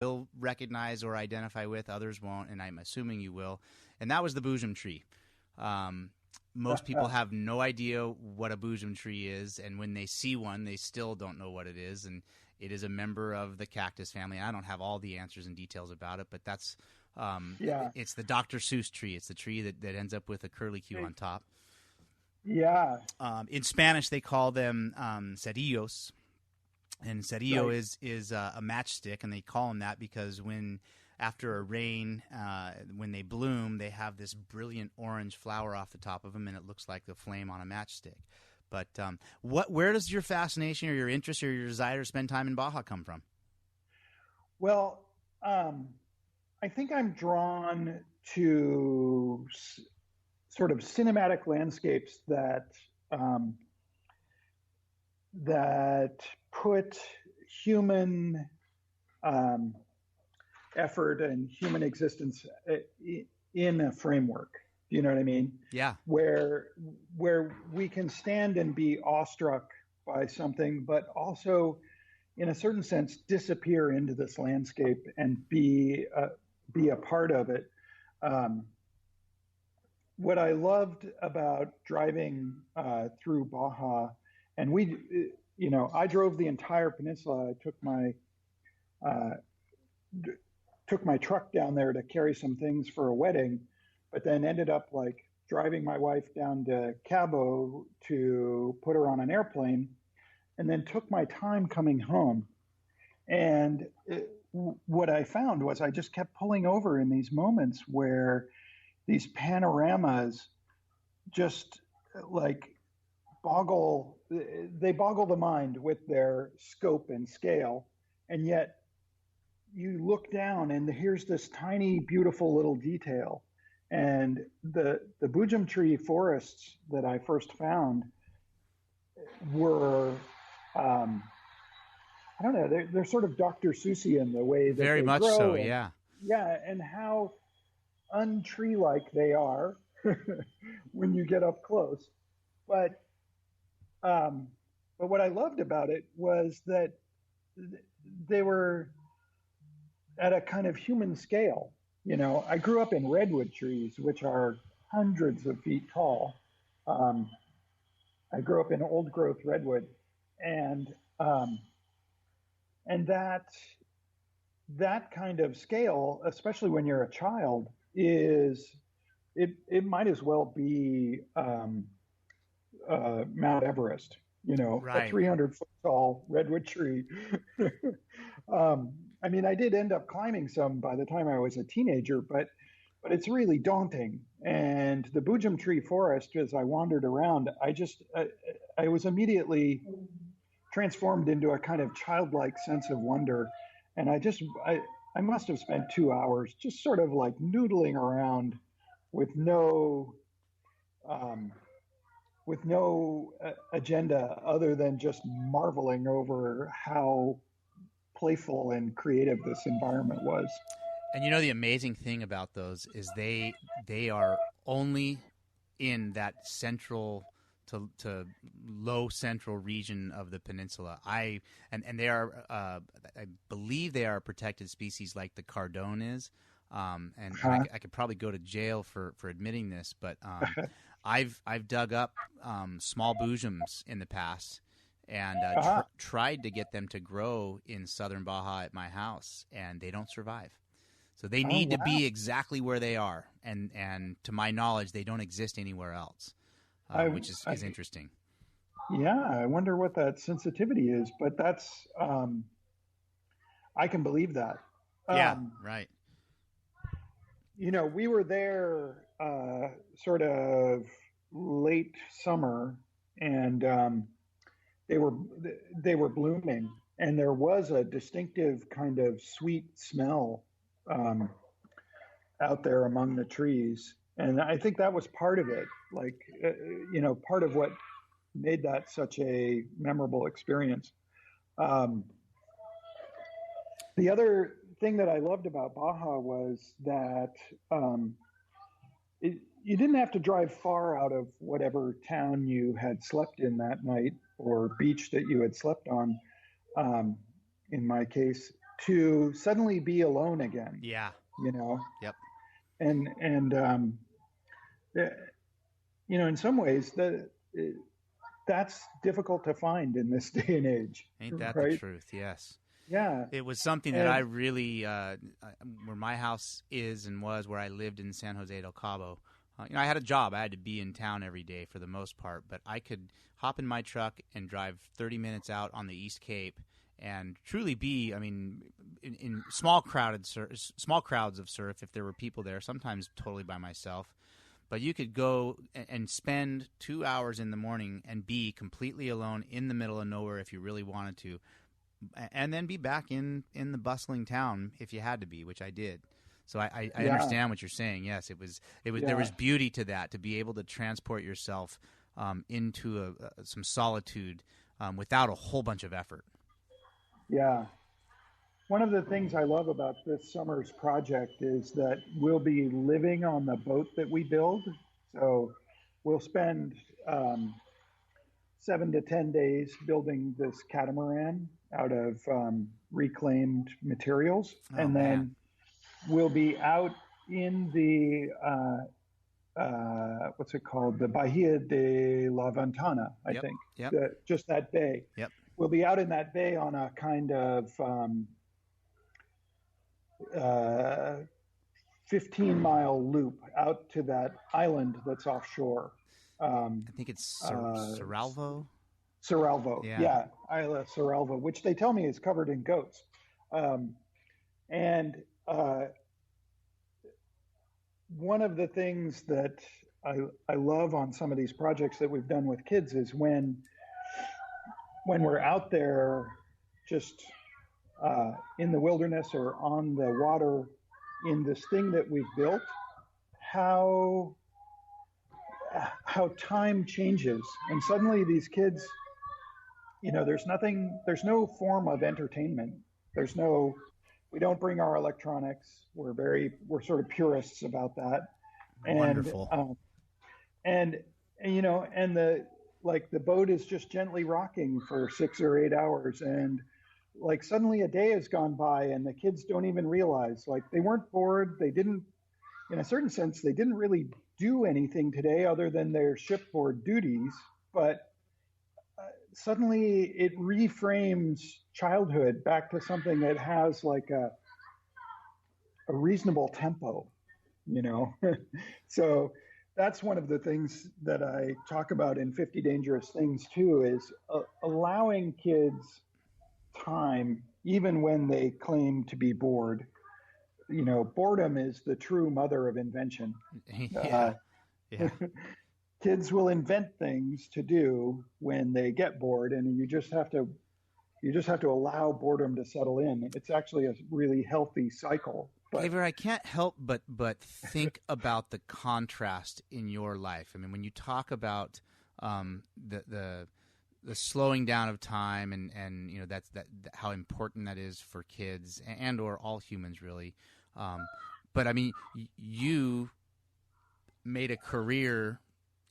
will recognize or identify with, others won't, and I'm assuming you will. And that was the boojum tree. Most people have no idea what a boojum tree is, and when they see one, they still don't know what it is. And it is a member of the cactus family. I don't have all the answers and details about it, but that's it's the Dr. Seuss tree. It's the tree that ends up with a curlicue on top. Yeah. In Spanish, they call them cerillos, and cerillo is a matchstick, and they call them that because after a rain, when they bloom, they have this brilliant orange flower off the top of them, and it looks like the flame on a matchstick. But where does your fascination or your interest or your desire to spend time in Baja come from? Well, I think I'm drawn to sort of cinematic landscapes that put human effort and human existence in a framework. Do you know what I mean? Yeah. Where we can stand and be awestruck by something, but also, in a certain sense, disappear into this landscape and be a part of it. What I loved about driving through Baja, and I drove the entire peninsula. I took my truck down there to carry some things for a wedding, but then ended up driving my wife down to Cabo to put her on an airplane, and then took my time coming home. And what I found was I just kept pulling over in these moments where these panoramas just boggle the mind with their scope and scale. And yet you look down and here's this tiny, beautiful little detail. And the boojum tree forests that I first found were, I don't know, they're sort of Dr. Seussian the way that very they much grow. so, and, yeah. Yeah, and how untree-like they are when you get up close. But what I loved about it was that they were at a kind of human scale. I grew up in redwood trees, which are hundreds of feet tall. I grew up in old growth redwood, and that kind of scale, especially when you're a child, it might as well be Mount Everest. Right. A 300-foot tall redwood tree. I did end up climbing some by the time I was a teenager, but it's really daunting. And the boojum tree forest, as I wandered around, I was immediately transformed into a kind of childlike sense of wonder. And I must have spent 2 hours just sort of noodling around with no agenda other than just marveling over how playful and creative this environment was. And the amazing thing about those is they are only in that central to low central region of the peninsula. And they are I believe they are a protected species like the cardone is. And I could probably go to jail for admitting this, but I've dug up small boojums in the past and tried to get them to grow in southern Baja at my house, and they don't survive. So they need to be exactly where they are, and to my knowledge, they don't exist anywhere else, which is interesting. Yeah, I wonder what that sensitivity is, but that's I can believe that. Yeah, right. We were there sort of late summer, and they were blooming, and there was a distinctive kind of sweet smell out there among the trees, and I think that was part of it. Part of what made that such a memorable experience. The other thing that I loved about Baja was that you didn't have to drive far out of whatever town you had slept in that night or beach that you had slept on, in my case, to suddenly be alone again, Yeah. you know, Yep. and eh, in some ways that's difficult to find in this day and age, Ain't that the right? truth? Yes. Yeah, It was something that I and really, where my house is and was, where I lived in San Jose del Cabo. I had a job. I had to be in town every day for the most part, but I could hop in my truck and drive 30 minutes out on the East Cape and truly be, I mean, in small small crowds of surf if there were people there, sometimes totally by myself. But you could go and spend 2 hours in the morning and be completely alone in the middle of nowhere if you really wanted to, and then be back in the bustling town if you had to be, which I did. So I yeah, understand what you're saying. Yes, it was there yeah, was beauty to that, to be able to transport yourself into some solitude without a whole bunch of effort. yeah. One of the things I love about this summer's project is that we'll be living on the boat that we build. So we'll spend 7 to 10 days building this catamaran out of reclaimed materials. Oh And man. then we'll be out in the, what's it called? The Bahia de la Ventana, I Yep. think, Yep. just that bay. Yep. We'll be out in that bay on a kind of uh, 15-mile loop out to that island that's offshore. Um, I think it's uh, Serralvo. Cerralvo, Yeah. yeah, Isla Cerralvo, which they tell me is covered in goats. Um, and one of the things that I love on some of these projects that we've done with kids is when we're out there just in the wilderness or on the water in this thing that we've built, how how time changes, and suddenly these kids, there's no form of entertainment. There's no, we don't bring our electronics. We're sort of purists about that, and Wonderful. and and the boat is just gently rocking for 6 or 8 hours, and like suddenly a day has gone by and the kids don't even realize, like, they weren't bored. They didn't, in a certain sense, they didn't really do anything today other than their shipboard duties, but suddenly it reframes childhood back to something that has like a reasonable tempo, you know? So that's one of the things that I talk about in 50 Dangerous Things too, is allowing kids time, even when they claim to be bored. Boredom is the true mother of invention. Yeah. Uh, Yeah. Kids will invent things to do when they get bored, and you just have to allow boredom to settle in. It's actually a really healthy cycle. But Gever, I can't help but think about the contrast in your life. I mean, when you talk about the slowing down of time, and that's how important that is for kids and or all humans really. But I mean, you made a career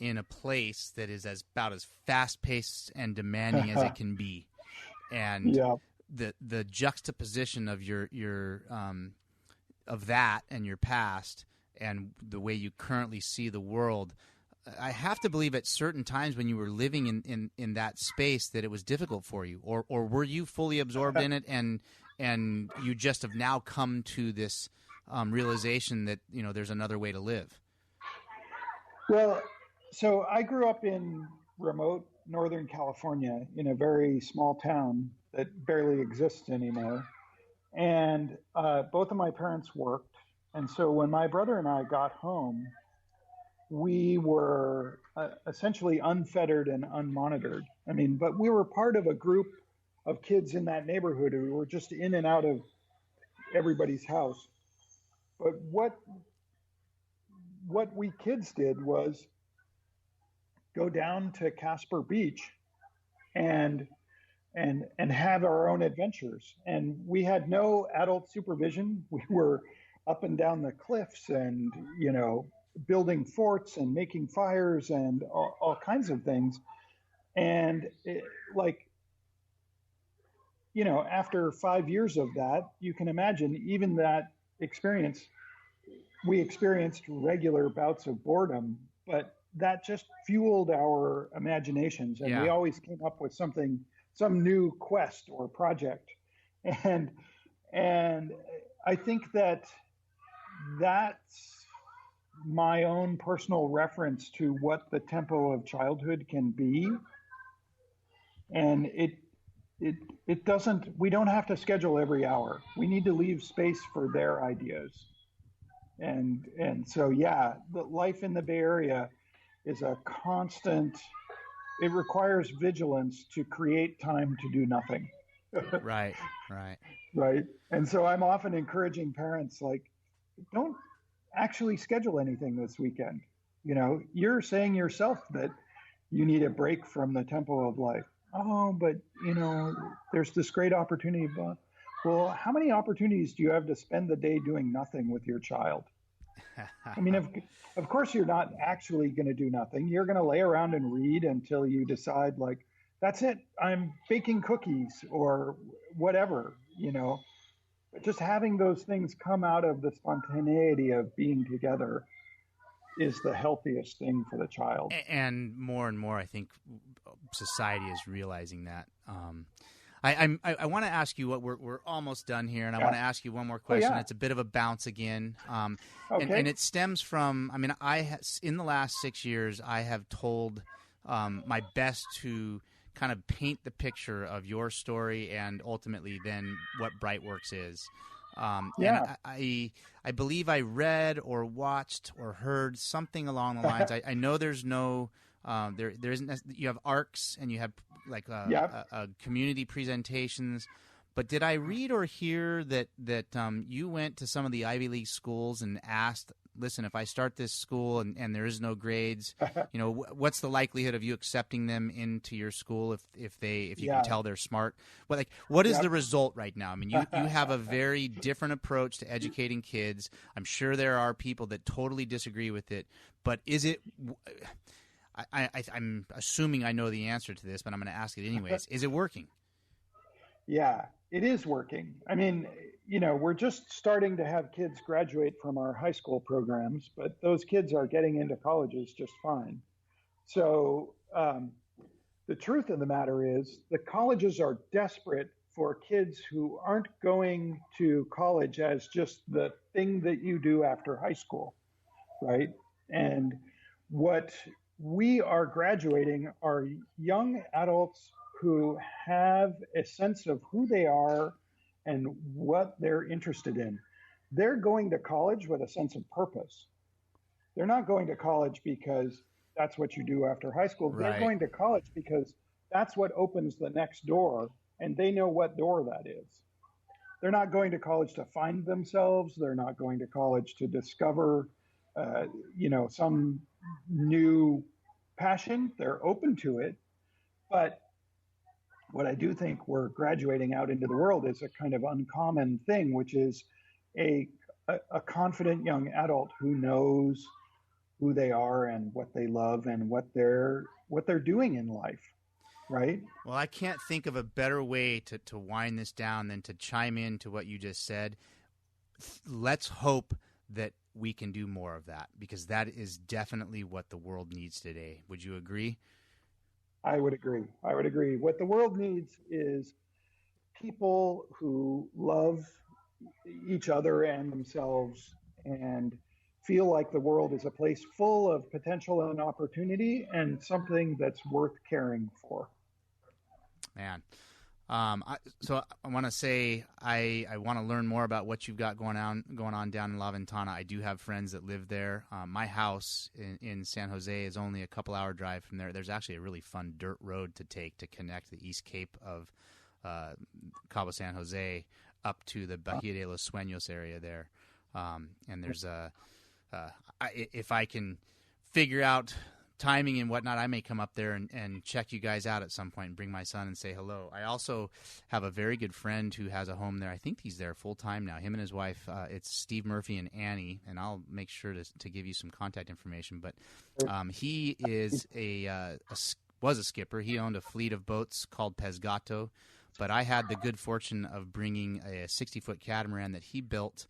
in a place that is about as fast paced and demanding as it can be, and yeah, the juxtaposition of your of that and your past and the way you currently see the world. I have to believe at certain times when you were living in that space that it was difficult for you, or were you fully absorbed in it, and you just have now come to this realization that there's another way to live. well, so I grew up in remote Northern California in a very small town that barely exists anymore. And both of my parents worked. And so when my brother and I got home, we were essentially unfettered and unmonitored. I mean, but we were part of a group of kids in that neighborhood who were just in and out of everybody's house. But what we kids did was go down to Casper Beach and have our own adventures. And we had no adult supervision. We were up and down the cliffs and building forts and making fires and all kinds of things. And like after 5 years of that, you can imagine even that experience, we experienced regular bouts of boredom, but that just fueled our imaginations. And we Yeah. always came up with some new quest or project. And, and I think that's my own personal reference to what the tempo of childhood can be. And it doesn't, we don't have to schedule every hour. We need to leave space for their ideas. And so, yeah, the life in the Bay Area is a constant, it requires vigilance to create time to do nothing. Right. Right. Right. And so I'm often encouraging parents, like, don't actually schedule anything this weekend. You're saying yourself that you need a break from the tempo of life. Oh, but there's this great opportunity. But, well, how many opportunities do you have to spend the day doing nothing with your child? I mean, of course, you're not actually going to do nothing. You're going to lay around and read until you decide, like, that's it. I'm baking cookies or whatever. But just having those things come out of the spontaneity of being together is the healthiest thing for the child. And more, I think society is realizing that. I want to ask you what we're almost done here, and I want to ask you one more question. Oh, yeah. It's a bit of a bounce again, Okay. and it stems from. I mean, in the last 6 years, I have told my best to kind of paint the picture of your story and ultimately then what Brightworks is. Yeah. And I believe I read or watched or heard something along the lines. I know there's no there isn't. You have arcs and you have like community presentations. But did I read or hear that you went to some of the Ivy League schools and asked, listen, if I start this school and there is no grades, what's the likelihood of you accepting them into your school if you can tell they're smart? Well, what is the result right now? I mean, you have a very different approach to educating kids. I'm sure there are people that totally disagree with it, but is it? I'm assuming I know the answer to this, but I'm going to ask it anyways. Is it working? Yeah, it is working. I mean, we're just starting to have kids graduate from our high school programs, but those kids are getting into colleges just fine. So the truth of the matter is the colleges are desperate for kids who aren't going to college as just the thing that you do after high school, right? And what we are graduating are young adults who have a sense of who they are and what they're interested in. They're going to college with a sense of purpose. They're not going to college because that's what you do after high school. Right. They're going to college because that's what opens the next door, and they know what door that is. They're not going to college to find themselves. They're not going to college to discover, some new passion. They're open to it, but what I do think we're graduating out into the world is a kind of uncommon thing, which is a confident young adult who knows who they are and what they love and what they're doing in life, right? Well, I can't think of a better way to wind this down than to chime in to what you just said. Let's hope that we can do more of that, because that is definitely what the world needs today. Would you agree? I would agree. What the world needs is people who love each other and themselves and feel like the world is a place full of potential and opportunity and something that's worth caring for. Man. So I want to say I want to learn more about what you've got going on down in La Ventana. I do have friends that live there. My house in San Jose is only a couple-hour drive from there. There's actually a really fun dirt road to take to connect the East Cape of Cabo San Jose up to the Baja de los Sueños area there. And there's if I can figure out timing and whatnot, I may come up there and check you guys out at some point and bring my son and say hello. I also have a very good friend who has a home there. I think he's there full time now. Him and his wife, it's Steve Murphy and Annie, and I'll make sure to give you some contact information. But he is was a skipper. He owned a fleet of boats called Pesgato, But I had the good fortune of bringing a 60-foot catamaran that he built